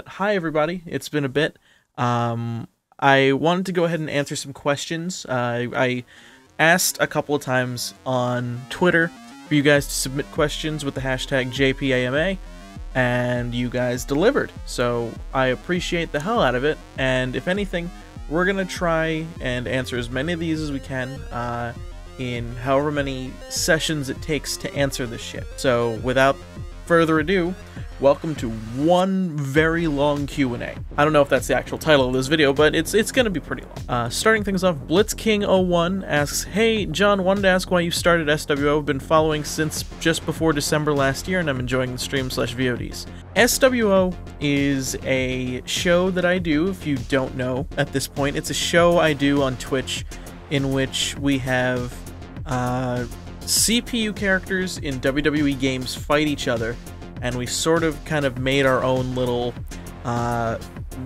Hi everybody, it's been a bit. I wanted to go ahead and answer some questions. I asked a couple of times on Twitter for you guys to submit questions with the hashtag JPAMA, and you guys delivered. So I appreciate the hell out of it, and if anything, we're gonna try and answer as many of these as we can in however many sessions it takes to answer this shit. So without further ado, welcome to one very long Q&A. I don't know if that's the actual title of this video, but it's gonna be pretty long. Starting things off, BlitzKing01 asks, "Hey, John, wanted to ask why you started SWO. I've been following since just before December last year, and I'm enjoying the stream/VODs. SWO is a show that I do, if you don't know at this point. It's a show I do on Twitch in which we have CPU characters in WWE games fight each other, and we sort of kind of made our own little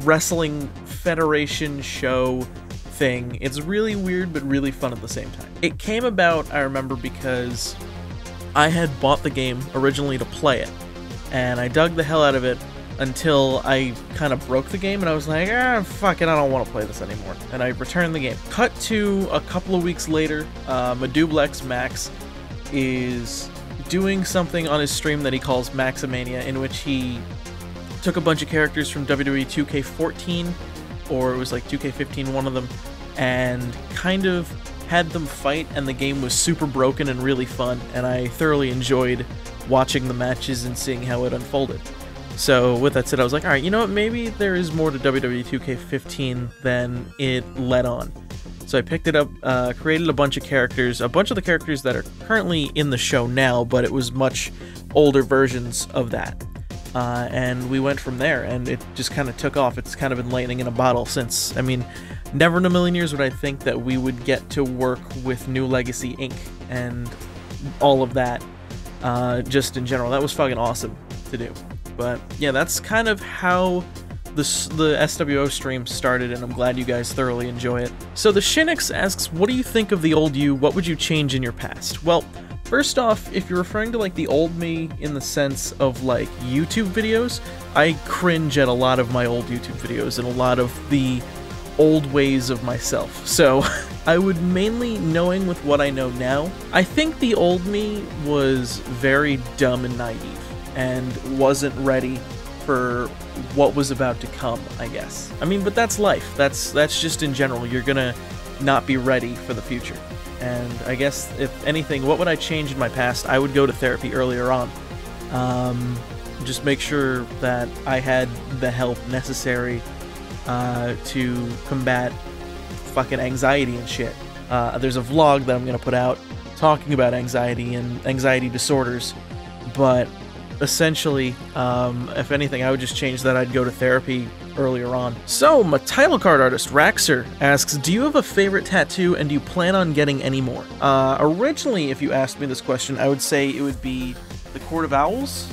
wrestling federation show thing. It's really weird but really fun at the same time. It came about, I remember, because I had bought the game originally to play it, and I dug the hell out of it until I kind of broke the game, and I was like, fuck it, I don't want to play this anymore, and I returned the game. Cut to a couple of weeks later, Madublex Max is doing something on his stream that he calls Maximania, in which he took a bunch of characters from WWE 2K14, or it was like 2K15, one of them, and kind of had them fight, and the game was super broken and really fun, and I thoroughly enjoyed watching the matches and seeing how it unfolded. So with that said, I was like, alright, you know what, maybe there is more to WWE 2K15 than it let on. So I picked it up, created a bunch of characters, a bunch of the characters that are currently in the show now, but it was much older versions of that. And we went from there, and it just kind of took off. It's kind of been lightning in a bottle since. I mean, never in a million years would I think that we would get to work with New Legacy Inc. and all of that, just in general. That was fucking awesome to do. But yeah, that's kind of how the SWO stream started, and I'm glad you guys thoroughly enjoy it. So the Shinix asks, what do you think of the old you? What would you change in your past? Well, first off, if you're referring to like the old me in the sense of like YouTube videos, I cringe at a lot of my old YouTube videos and a lot of the old ways of myself. So I would mainly, knowing with what I know now, I think the old me was very dumb and naive and wasn't ready for what was about to come, I guess. I mean, but that's life. That's just in general. You're gonna not be ready for the future. And I guess, if anything, what would I change in my past? I would go to therapy earlier on. Just make sure that I had the help necessary to combat fucking anxiety and shit. There's a vlog that I'm gonna put out talking about anxiety and anxiety disorders, but essentially, if anything, I would just change that I'd go to therapy earlier on. So, my title card artist, Raxer, asks, do you have a favorite tattoo, and do you plan on getting any more? Originally, if you asked me this question, I would say it would be the Court of Owls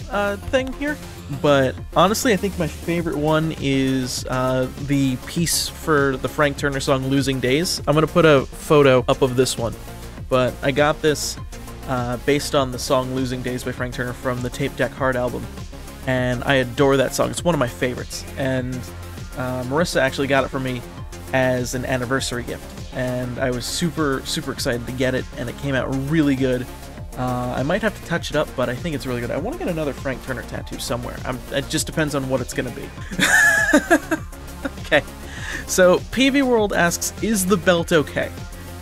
thing here. But honestly, I think my favorite one is the piece for the Frank Turner song Losing Days. I'm going to put a photo up of this one. But I got this based on the song Losing Days by Frank Turner from the Tape Deck Hard album, and I adore that song. It's one of my favorites, and Marissa actually got it for me as an anniversary gift, and I was super excited to get it, and it came out really good. I might have to touch it up, but I think it's really good. I want to get another Frank Turner tattoo somewhere. It just depends on what it's gonna be. Okay, so PV World asks, is the belt okay?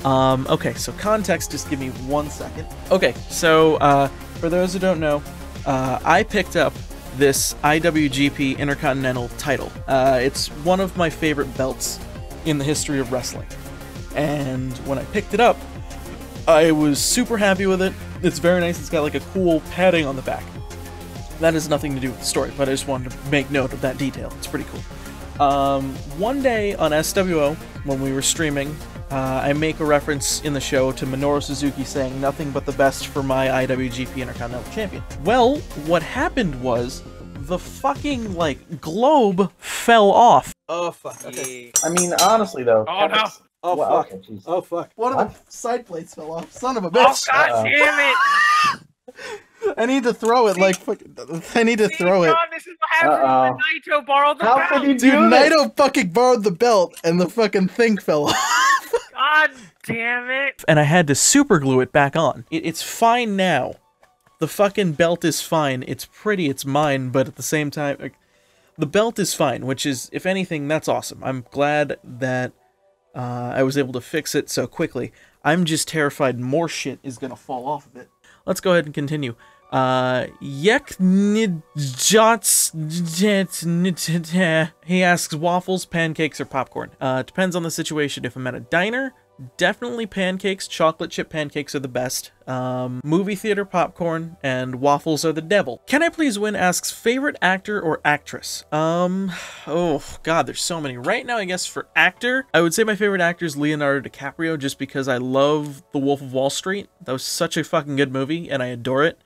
Okay, so context, just give me 1 second. Okay, so, for those who don't know, I picked up this IWGP Intercontinental title. It's one of my favorite belts in the history of wrestling. And when I picked it up, I was super happy with it. It's very nice. It's got like a cool padding on the back. That has nothing to do with the story, but I just wanted to make note of that detail. It's pretty cool. One day on SWO, when we were streaming, I make a reference in the show to Minoru Suzuki saying nothing but the best for my IWGP Intercontinental Champion. Well, what happened was the fucking, like, globe fell off. Oh, fuck. Okay. I mean, honestly, though. Oh, no. Oh, Well, fuck. okay, Oh, fuck. One of the side plates fell off. Son of a Oh, bitch. God damn it! I need to throw it like I need to throw it. John, this is what happened when Naito borrowed the How belt. could you Dude, do this? Naito fucking borrowed the belt and the fucking thing fell off. God damn it. And I had to super glue it back on. It's fine now. The fucking belt is fine. It's pretty, it's mine, but at the same time, like, the belt is fine, which is, if anything, that's awesome. I'm glad that I was able to fix it so quickly. I'm just terrified more shit is gonna fall off of it. Let's go ahead and continue. He asks waffles, pancakes, or popcorn. Depends on the situation. If I'm at a diner, definitely pancakes. Chocolate chip pancakes are the best. Movie theater popcorn, and waffles are the devil. Can I Please Win asks favorite actor or actress. Oh god, there's so many. Right now, I guess for actor, I would say my favorite actor is Leonardo DiCaprio, just because I love The Wolf of Wall Street. That was such a fucking good movie, and I adore it.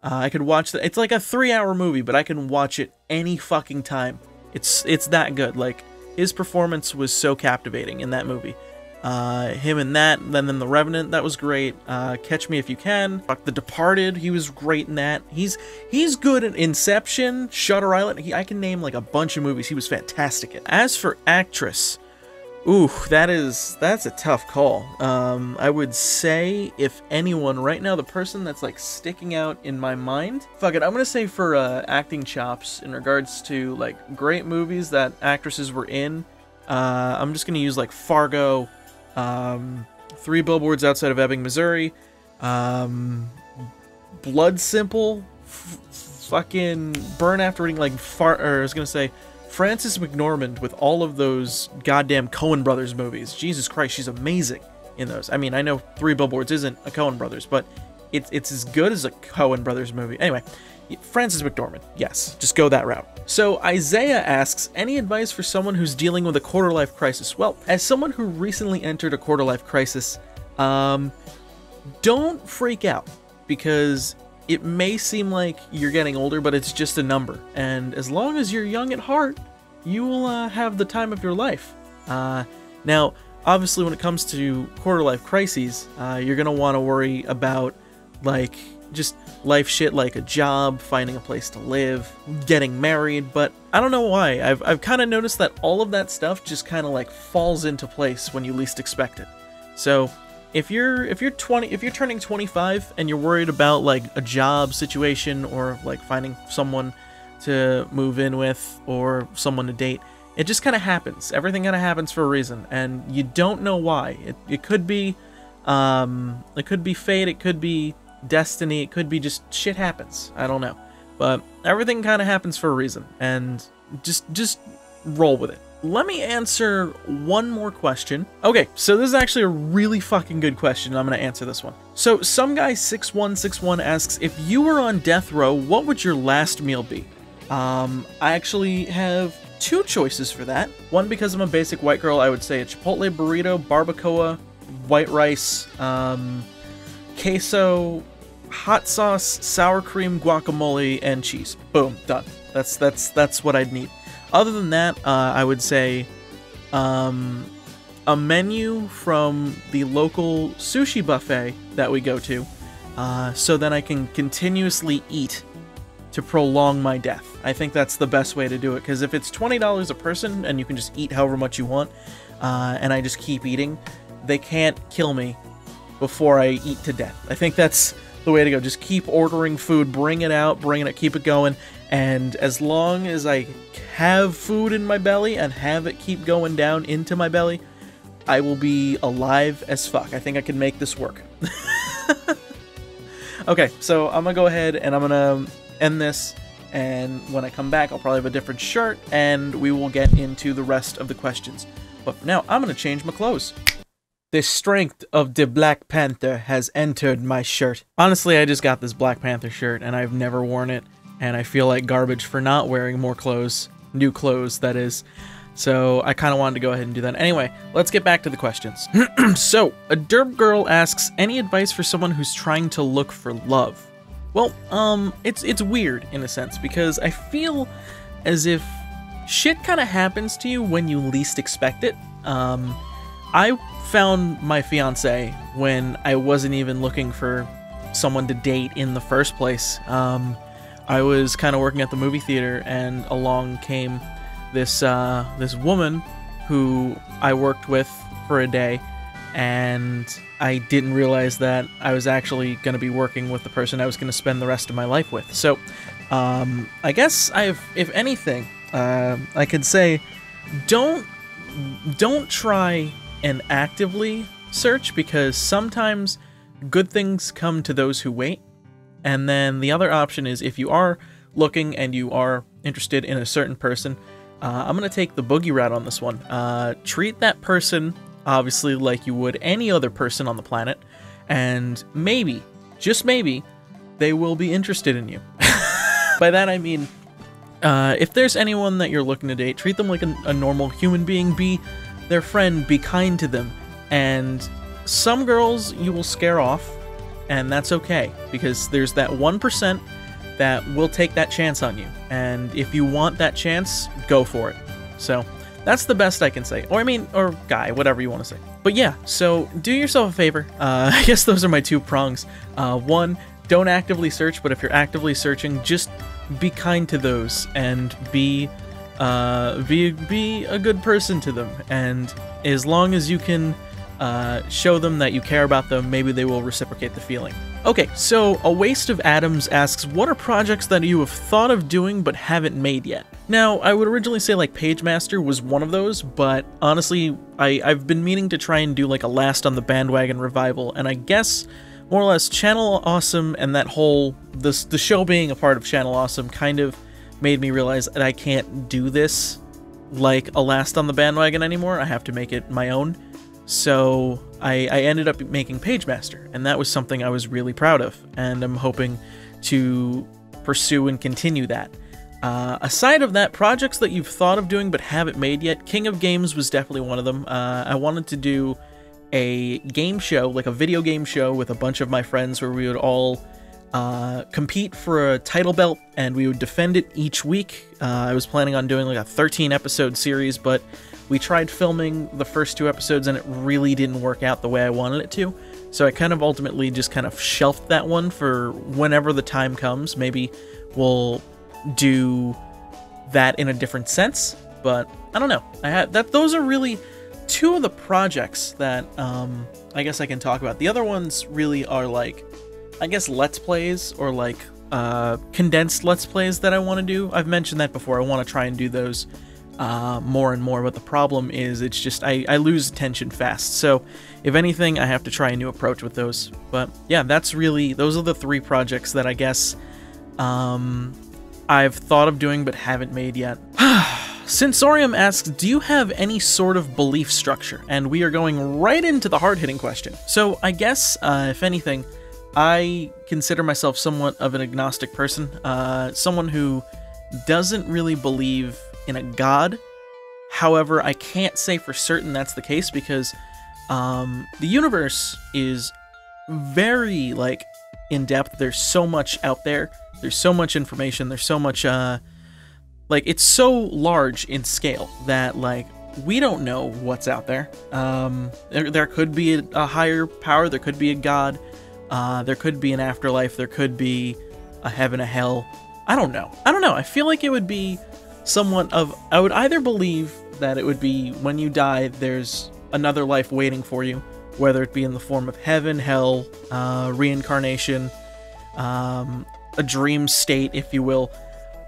I could watch that. It's like a 3-hour movie, but I can watch it any fucking time. It's that good. Like, his performance was so captivating in that movie. Him in that, and then The Revenant, that was great. Catch Me If You Can. The Departed, he was great in that. He's good at Inception, Shutter Island. I can name like a bunch of movies he was fantastic in. As for actress, ooh, that's a tough call. I would say, if anyone, right now, the person that's like sticking out in my mind, fuck it, I'm gonna say for acting chops in regards to like great movies that actresses were in, I'm just gonna use like Fargo, 3 Billboards Outside of Ebbing, Missouri, Blood Simple, fucking Burn After Reading, like I was gonna say Frances McDormand with all of those goddamn Coen Brothers movies. Jesus Christ, she's amazing in those. I mean, I know 3 Billboards isn't a Coen Brothers, but it's as good as a Coen Brothers movie. Anyway, Frances McDormand, yes, just go that route. So Isaiah asks, any advice for someone who's dealing with a quarter-life crisis? Well, as someone who recently entered a quarter-life crisis, don't freak out, because it may seem like you're getting older, but it's just a number. And as long as you're young at heart, you will have the time of your life. Now, obviously, when it comes to quarter-life crises, you're going to want to worry about, like, just life shit like a job, finding a place to live, getting married, but I don't know why. I've kind of noticed that all of that stuff just kind of like falls into place when you least expect it. So if you're turning 25 and you're worried about like a job situation or like finding someone to move in with or someone to date, it just kind of happens. Everything kind of happens for a reason, and you don't know why. It could be fate, it could be destiny, it could be just shit happens. I don't know, but everything kind of happens for a reason, and just roll with it. Let me answer one more question. Okay, so this is actually a really fucking good question, and I'm gonna answer this one. So some guy 6161 asks, if you were on death row, what would your last meal be? I actually have 2 choices for that. One, because I'm a basic white girl, I would say a Chipotle burrito, barbacoa, white rice, queso, hot sauce, sour cream, guacamole, and cheese. Boom, done. That's what I'd need. Other than that, I would say a menu from the local sushi buffet that we go to, so that I can continuously eat to prolong my death. I think that's the best way to do it, because if it's $20 a person and you can just eat however much you want, and I just keep eating, they can't kill me before I eat to death. I think that's the way to go. Just keep ordering food, bring it out, keep it going, and as long as I have food in my belly and have it keep going down into my belly, I will be alive as fuck. I think I can make this work. Okay, so I'm gonna go ahead and I'm gonna end this, and when I come back, I'll probably have a different shirt, and we will get into the rest of the questions. But for now, I'm gonna change my clothes. The strength of the Black Panther has entered my shirt. Honestly, I just got this Black Panther shirt, and I've never worn it, and I feel like garbage for not wearing more clothes. New clothes, that is. So I kind of wanted to go ahead and do that. Anyway, let's get back to the questions. So, a derp girl asks, any advice for someone who's trying to look for love? Well, it's weird in a sense, because I feel as if shit kind of happens to you when you least expect it. I found my fiance when I wasn't even looking for someone to date in the first place. I was kind of working at the movie theater, and along came this this woman who I worked with for a day, and I didn't realize that I was actually going to be working with the person I was going to spend the rest of my life with. So, I guess if anything, I could say, don't try and actively search, because sometimes good things come to those who wait. And then the other option is, if you are looking and you are interested in a certain person, I'm going to take the boogie route on this one. Treat that person, obviously, like you would any other person on the planet, and maybe, just maybe, they will be interested in you. By that I mean, if there's anyone that you're looking to date, treat them like a normal human being, be their friend, be kind to them. And some girls you will scare off, and that's okay, because there's that 1% that will take that chance on you, and if you want that chance, go for it. So that's the best I can say. Or I mean, or guy, whatever you want to say. But yeah, so do yourself a favor. I guess those are my 2 prongs. One, don't actively search, but if you're actively searching, just be kind to those, and be a good person to them. And as long as you can show them that you care about them, maybe they will reciprocate the feeling. Okay, so A Waste of Atoms asks, what are projects that you have thought of doing but haven't made yet? Now, I would originally say like PageMaster was one of those, but honestly, I've been meaning to try and do like a Last on the Bandwagon revival, and I guess more or less Channel Awesome and that whole, the show being a part of Channel Awesome kind of made me realize that I can't do this like a Last on the Bandwagon anymore. I have to make it my own. So I ended up making PageMaster, and that was something I was really proud of, and I'm hoping to pursue and continue that. Aside of that, projects that you've thought of doing but haven't made yet, King of Games was definitely one of them. I wanted to do a game show, like a video game show with a bunch of my friends, where we would all compete for a title belt, and we would defend it each week. I was planning on doing like a 13-episode series, but we tried filming the first 2 episodes and it really didn't work out the way I wanted it to. So I kind of ultimately just kind of shelved that one for whenever the time comes. Maybe we'll do that in a different sense, but I don't know. Those are really 2 of the projects that I guess I can talk about. The other ones really are like, I guess, Let's Plays, or like condensed Let's Plays that I want to do. I've mentioned that before. I want to try and do those more and more, but the problem is it's just I lose attention fast. So if anything, I have to try a new approach with those. But yeah, those are the 3 projects that I guess I've thought of doing but haven't made yet. Sensorium asks, do you have any sort of belief structure? And we are going right into the hard-hitting question. So I guess, if anything, I consider myself somewhat of an agnostic person, someone who doesn't really believe in a god. However, I can't say for certain that's the case, because the universe is very, like, in-depth. There's so much out there. There's so much information. There's so much, like, it's so large in scale that, like, we don't know what's out there. There could be a higher power. There could be a god. There could be an afterlife. There could be a heaven, a hell. I don't know. I feel like it would be somewhat of... I would either believe that it would be when you die, there's another life waiting for you, whether it be in the form of heaven, hell, reincarnation, a dream state, if you will.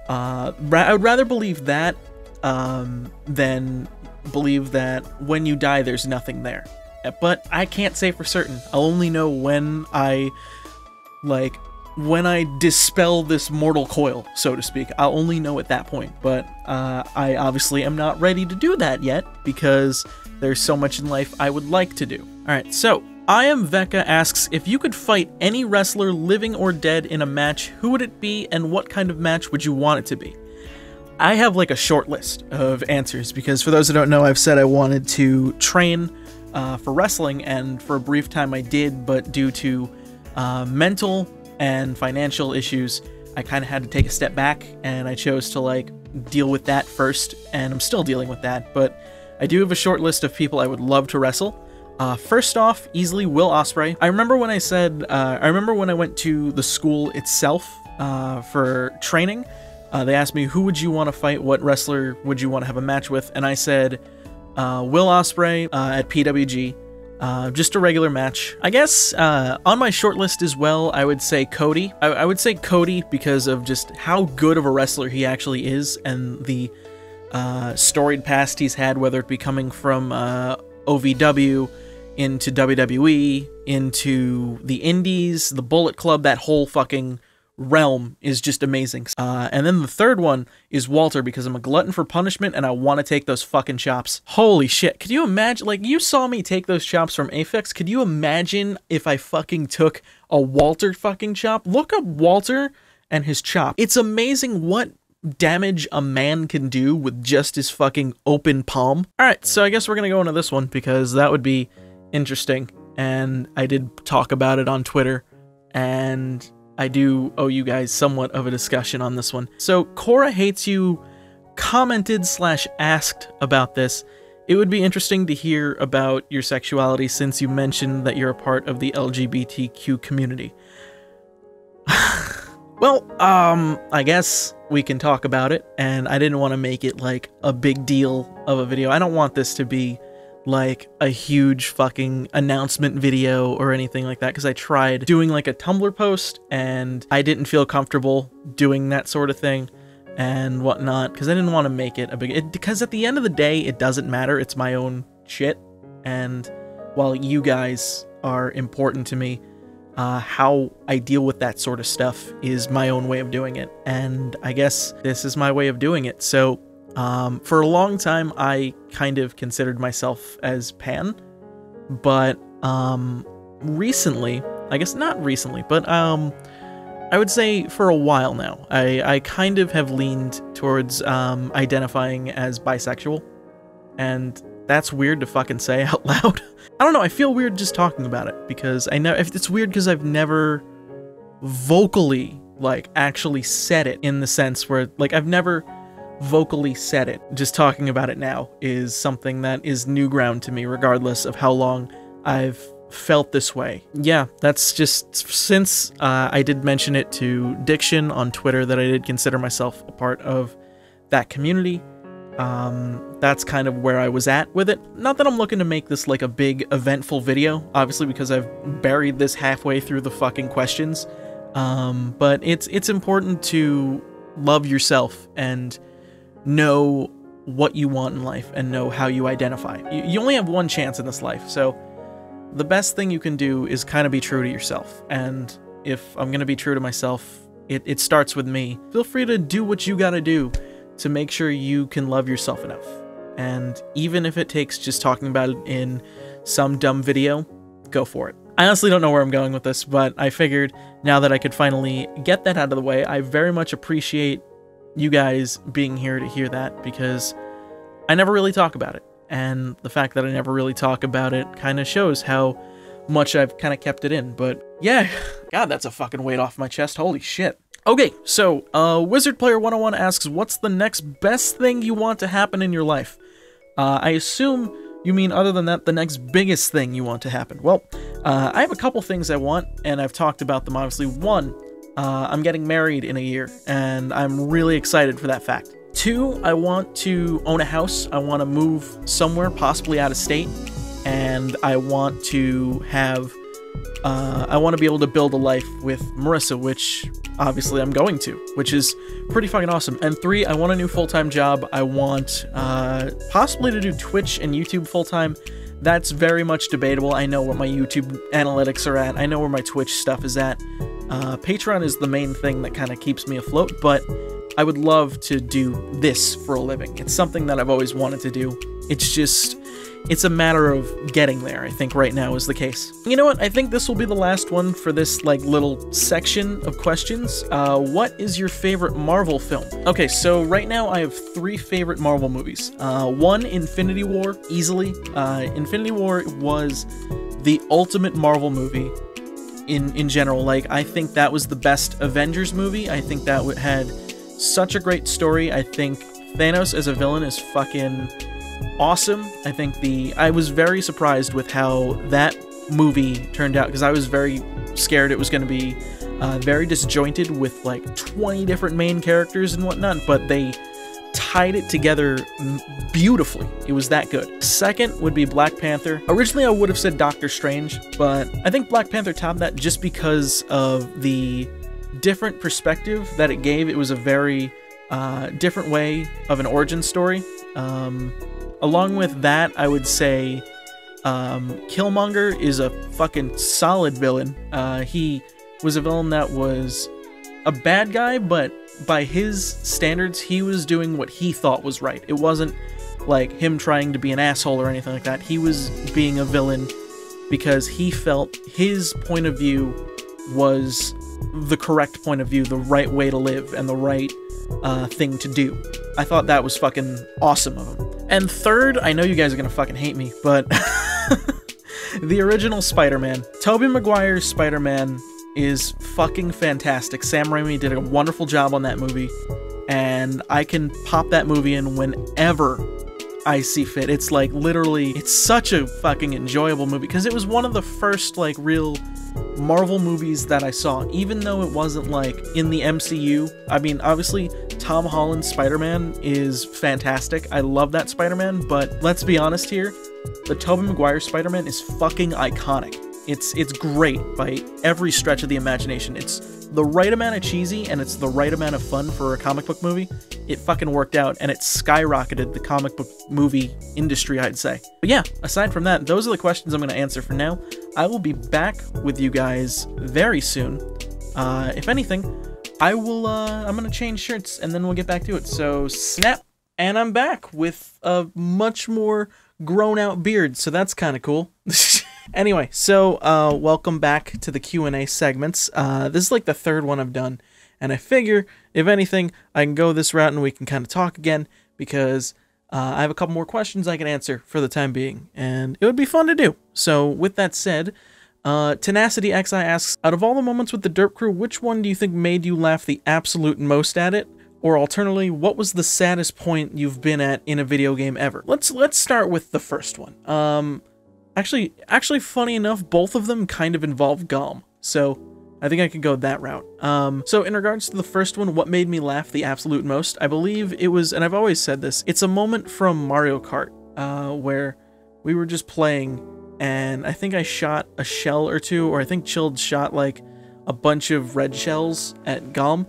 I would rather believe that than believe that when you die, there's nothing there. But I can't say for certain. I'll only know when I dispel this mortal coil, so to speak. I'll only know at that point. But I obviously am not ready to do that yet, because there's so much in life I would like to do. Alright, so I Am Vecca asks, if you could fight any wrestler, living or dead, in a match, who would it be, and what kind of match would you want it to be? I have like a short list of answers, because for those who don't know, I've said I wanted to train for wrestling, and for a brief time I did, but due to mental and financial issues, I kind of had to take a step back, and I chose to like deal with that first, and I'm still dealing with that. But I do have a short list of people I would love to wrestle. First off, easily Will Ospreay. I remember when I said, I remember when I went to the school itself for training, they asked me, who would you want to fight? What wrestler would you want to have a match with? And I said, Will Ospreay at PWG. Just a regular match. I guess on my short list as well, I would say Cody. I would say Cody because of just how good of a wrestler he actually is and the storied past he's had, whether it be coming from OVW into WWE, into the Indies, the Bullet Club, that whole fucking realm is just amazing. And then the third one is Walter, because I'm a glutton for punishment and I want to take those fucking chops. Holy shit. Could you imagine, like, you saw me take those chops from Aphex. Could you imagine if I fucking took a Walter fucking chop? Look up Walter and his chop. It's amazing what damage a man can do with just his fucking open palm. Alright, so I guess we're gonna go into this one because that would be interesting. And I did talk about it on Twitter, and I do owe you guys somewhat of a discussion on this one. So, Cora Hates You commented / asked about this. It would be interesting to hear about your sexuality since you mentioned that you're a part of the LGBTQ community. Well, I guess we can talk about it, and I didn't want to make it like a big deal of a video. I don't want this to be like a huge fucking announcement video or anything like that, because I tried doing like a Tumblr post and I didn't feel comfortable doing that sort of thing and whatnot, because I didn't want to make it a big... because at the end of the day, it doesn't matter. It's my own shit, and while you guys are important to me, how I deal with that sort of stuff is my own way of doing it, and I guess this is my way of doing it. So for a long time, I kind of considered myself as pan, but recently, I guess not recently, but I would say for a while now, I kind of have leaned towards identifying as bisexual, and that's weird to fucking say out loud. I don't know, I feel weird just talking about it, because I know it's weird because I've never vocally, like, actually said it in the sense where, like, I've never vocally said it. Just talking about it now is something that is new ground to me, regardless of how long I've felt this way. Yeah, that's just, since I did mention it to Diction on Twitter that I did consider myself a part of that community, that's kind of where I was at with it. Not that I'm looking to make this like a big eventful video, obviously, because I've buried this halfway through the fucking questions, but it's important to love yourself and know what you want in life and know how you identify. You only have one chance in this life, so the best thing you can do is kind of be true to yourself. And if I'm going to be true to myself, it starts with me. Feel free to do what you gotta do to make sure you can love yourself enough. And even if it takes just talking about it in some dumb video, go for it. I honestly don't know where I'm going with this, but I figured now that I could finally get that out of the way, I very much appreciate you guys being here to hear that, because I never really talk about it. And the fact that I never really talk about it kind of shows how much I've kind of kept it in. But yeah, God, that's a fucking weight off my chest. Holy shit. Okay, so Wizard Player 101 asks, what's the next best thing you want to happen in your life? I assume you mean, other than that, the next biggest thing you want to happen. Well, I have a couple things I want, and I've talked about them, obviously. One, I'm getting married in a year, and I'm really excited for that fact. Two, I want to own a house. I want to move somewhere, possibly out of state, and I want to have, I want to be able to build a life with Marissa, which obviously I'm going to, which is pretty fucking awesome. And three, I want a new full-time job. I want possibly to do Twitch and YouTube full-time. That's very much debatable. I know what my YouTube analytics are at. I know where my Twitch stuff is at. Patreon is the main thing that kind of keeps me afloat, but I would love to do this for a living. It's something that I've always wanted to do. It's just, it's a matter of getting there, I think right now is the case. You know what? I think this will be the last one for this, like, little section of questions. What is your favorite Marvel film? Okay, so right now I have 3 favorite Marvel movies. One, Infinity War, easily. Infinity War was the ultimate Marvel movie in general. Like, I think that was the best Avengers movie. I think that had such a great story. I think Thanos as a villain is fucking awesome. I think I was very surprised with how that movie turned out, because I was very scared it was going to be very disjointed with like 20 different main characters and whatnot, but they tied it together beautifully. It was that good. Second would be Black Panther. Originally I would have said Doctor Strange, but I think Black Panther topped that just because of the different perspective that it gave. It was a very different way of an origin story. Along with that, I would say Killmonger is a fucking solid villain. He was a villain that was a bad guy, but by his standards, he was doing what he thought was right. It wasn't like him trying to be an asshole or anything like that. He was being a villain because he felt his point of view was the correct point of view, the right way to live, and the right thing to do. I thought that was fucking awesome of him. And third, I know you guys are gonna fucking hate me, but the original Spider-Man. Tobey Maguire's Spider-Man is fucking fantastic. Sam Raimi did a wonderful job on that movie, and I can pop that movie in whenever I see fit. It's like literally, it's such a fucking enjoyable movie because it was one of the first like real Marvel movies that I saw, even though it wasn't like in the MCU. I mean, obviously Tom Holland's Spider-Man is fantastic. I love that Spider-Man, but let's be honest here, the Tobey Maguire Spider-Man is fucking iconic. It's great by every stretch of the imagination. It's the right amount of cheesy and it's the right amount of fun for a comic book movie. It fucking worked out and it skyrocketed the comic book movie industry, I'd say. But yeah, aside from that, those are the questions I'm going to answer for now. I will be back with you guys very soon. If anything, I'm going to change shirts and then we'll get back to it. So snap, and I'm back with a much more grown out beard, so that's kind of cool. Anyway, so welcome back to the Q&A segments. This is like the third one I've done, and I figure, if anything, I can go this route and we can kind of talk again, because I have a couple more questions I can answer for the time being, and it would be fun to do. So with that said, Tenacity XI asks, out of all the moments with the Derp Crew, which one do you think made you laugh the absolute most at it? Or alternatively, what was the saddest point you've been at in a video game ever? Let's start with the first one. Actually, funny enough, both of them kind of involve Gom, so I think I could go that route. So in regards to the first one, what made me laugh the absolute most, I believe it was, and I've always said this, it's a moment from Mario Kart, where we were just playing, and I think I shot a shell or two, or I think Chilled shot like a bunch of red shells at Gom,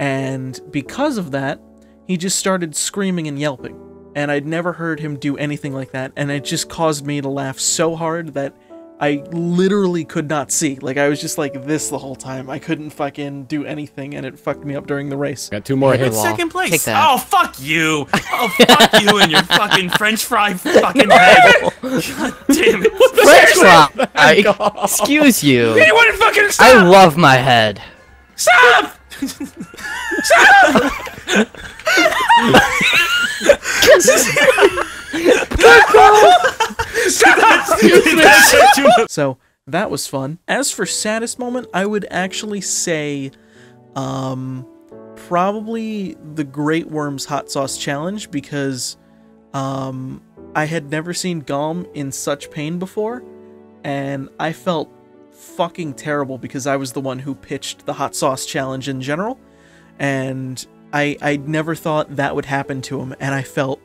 and because of that, he just started screaming and yelping. And I'd never heard him do anything like that, and it just caused me to laugh so hard that I literally could not see. Like, I was just like this the whole time. I couldn't fucking do anything, and it fucked me up during the race. Got 2 more hits. Second place. Take that. Oh, fuck you. Oh, fuck you and your fucking French fry fucking head. God damn it. French fry? Excuse you. Anyone fucking stop. I love my head. Stop! Stop! So that was fun. As for saddest moment, I would actually say probably the Great Worms Hot Sauce Challenge, because I had never seen Gom in such pain before, and I felt fucking terrible because I was the one who pitched the Hot Sauce Challenge in general, and I never thought that would happen to him, and I felt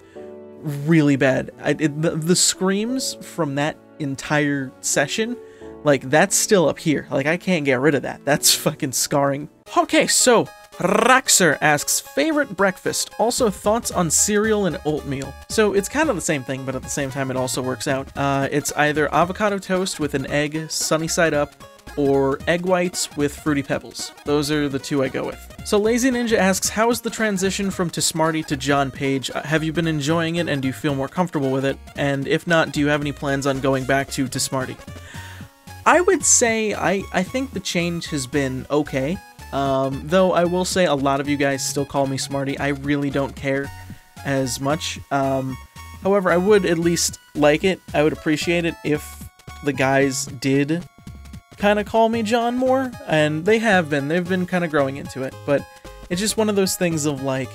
really bad. The screams from that entire session, like, that's still up here. Like, I can't get rid of that. That's fucking scarring. Okay, so Raxer asks, favorite breakfast, also thoughts on cereal and oatmeal. So it's kind of the same thing, but at the same time it also works out. It's either avocado toast with an egg sunny side up, or egg whites with Fruity Pebbles. Those are the two I go with. So Lazy Ninja asks, how is the transition from Smarty to John Page? Have you been enjoying it and do you feel more comfortable with it? And if not, do you have any plans on going back to Smarty? I would say I think the change has been okay. Though I will say a lot of you guys still call me Smarty. I really don't care as much. However, I would at least like it. I would appreciate it if the guys did kind of call me John more, and they have been. They've been kind of growing into it, but it's just one of those things of like,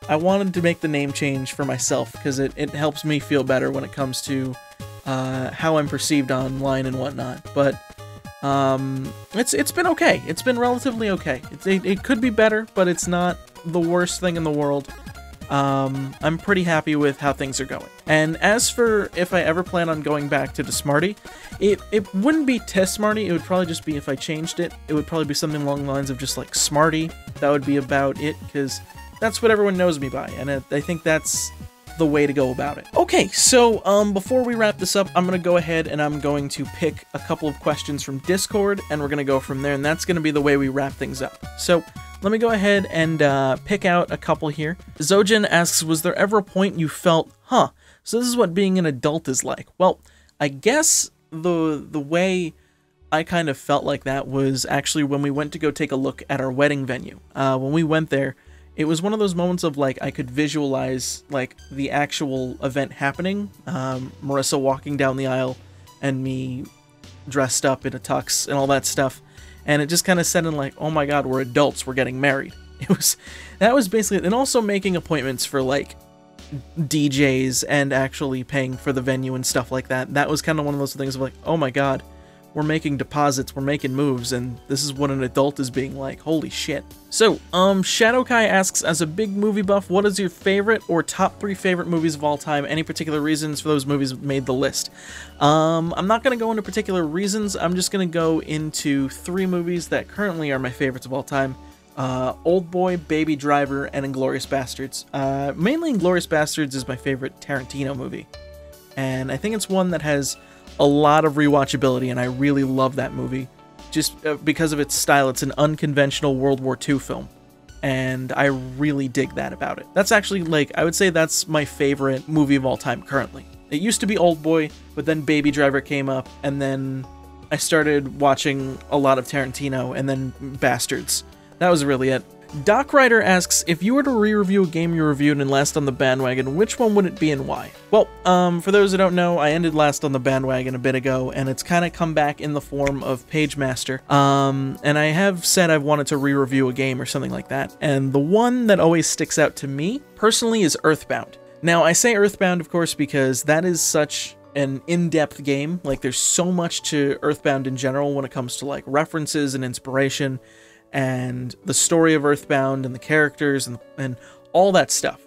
I wanted to make the name change for myself because it helps me feel better when it comes to how I'm perceived online and whatnot. But it's been okay. It's been relatively okay. It could be better, but it's not the worst thing in the world. I'm pretty happy with how things are going. And as for if I ever plan on going back to the Smarty, it wouldn't be to Smarty, it would probably just be, if I changed it, it would probably be something along the lines of just like Smarty. That would be about it, because that's what everyone knows me by, and I think that's the way to go about it. Okay, so before we wrap this up, I'm gonna go ahead and I'm going to pick a couple of questions from Discord, and we're gonna go from there, and that's gonna be the way we wrap things up. So let me go ahead and pick out a couple here. Zojin asks, was there ever a point you felt, huh, so this is what being an adult is like? Well, I guess the way I kind of felt like that was actually when we went to go take a look at our wedding venue. When we went there, it was one of those moments of like I could visualize like the actual event happening. Marissa walking down the aisle and me dressed up in a tux and all that stuff. And it just kind of said in like, oh my god, we're adults, we're getting married. That was basically it. And also making appointments for like DJs and actually paying for the venue and stuff like that. That was kind of one of those things of like, oh my god, we're making deposits, we're making moves, and this is what an adult is being like. Holy shit. So, Shadowkai asks, as a big movie buff, what is your favorite or top 3 favorite movies of all time? Any particular reasons for those movies made the list? I'm not going to go into particular reasons. I'm just going to go into 3 movies that currently are my favorites of all time. Oldboy, Baby Driver, and Inglourious Bastards. Mainly Inglourious Bastards is my favorite Tarantino movie. And I think it's one that has a lot of rewatchability, and I really love that movie. Just because of its style, it's an unconventional World War II film. And I really dig that about it. That's actually, like, I would say that's my favorite movie of all time currently. It used to be Oldboy, but then Baby Driver came up, and then I started watching a lot of Tarantino, and then Bastards. That was really it. Doc Ryder asks, if you were to re-review a game you reviewed in Last on the Bandwagon, which one would it be and why? Well, for those who don't know, I ended Last on the Bandwagon a bit ago, and it's kind of come back in the form of Pagemaster. And I have said I've wanted to re-review a game or something like that, and the one that always sticks out to me, personally, is Earthbound. Now, I say Earthbound, of course, because that is such an in-depth game. Like, there's so much to Earthbound in general when it comes to, like, references and inspiration, and the story of Earthbound and the characters and all that stuff,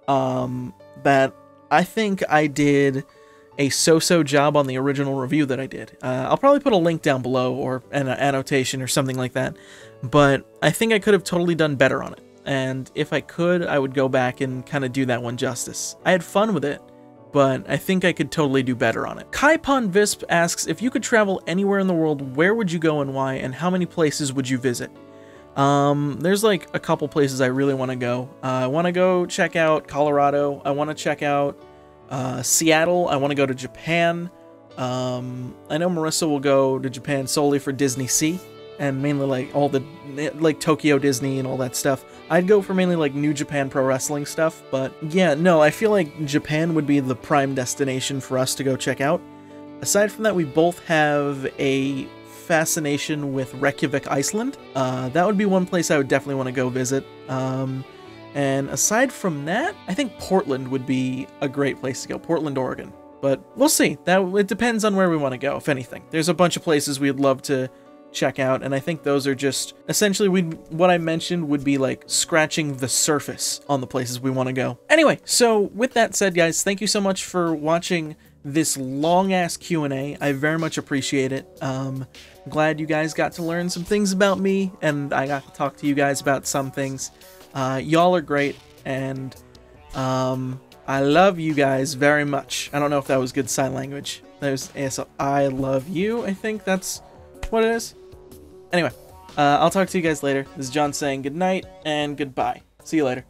that I think I did a so-so job on the original review that I did. I'll probably put a link down below or an annotation or something like that, but I think I could have totally done better on it, and if I could, I would go back and kind of do that one justice. I had fun with it, but I think I could totally do better on it. Kaipon Visp asks, if you could travel anywhere in the world, where would you go and why, and how many places would you visit? There's like a couple places I really want to go. I want to go check out Colorado. I want to check out Seattle. I want to go to Japan. I know Marissa will go to Japan solely for Disney Sea, and mainly like all the like Tokyo Disney and all that stuff. I'd go for mainly like New Japan Pro Wrestling stuff, but yeah, no, I feel like Japan would be the prime destination for us to go check out. Aside from that, we both have a fascination with Reykjavik, Iceland. That would be one place I would definitely want to go visit. And aside from that, I think Portland would be a great place to go. Portland, Oregon. But we'll see. It depends on where we want to go, if anything. There's a bunch of places we'd love to check out, and I think those are just essentially what I mentioned would be like scratching the surface on the places we want to go. Anyway, so with that said, guys, thank you so much for watching this long-ass Q&A. I very much appreciate it. Glad you guys got to learn some things about me, and I got to talk to you guys about some things. Y'all are great, and I love you guys very much. I don't know if that was good sign language. That was ASL. I love you, I think that's what it is. Anyway, I'll talk to you guys later. This is John saying good night and goodbye. See you later.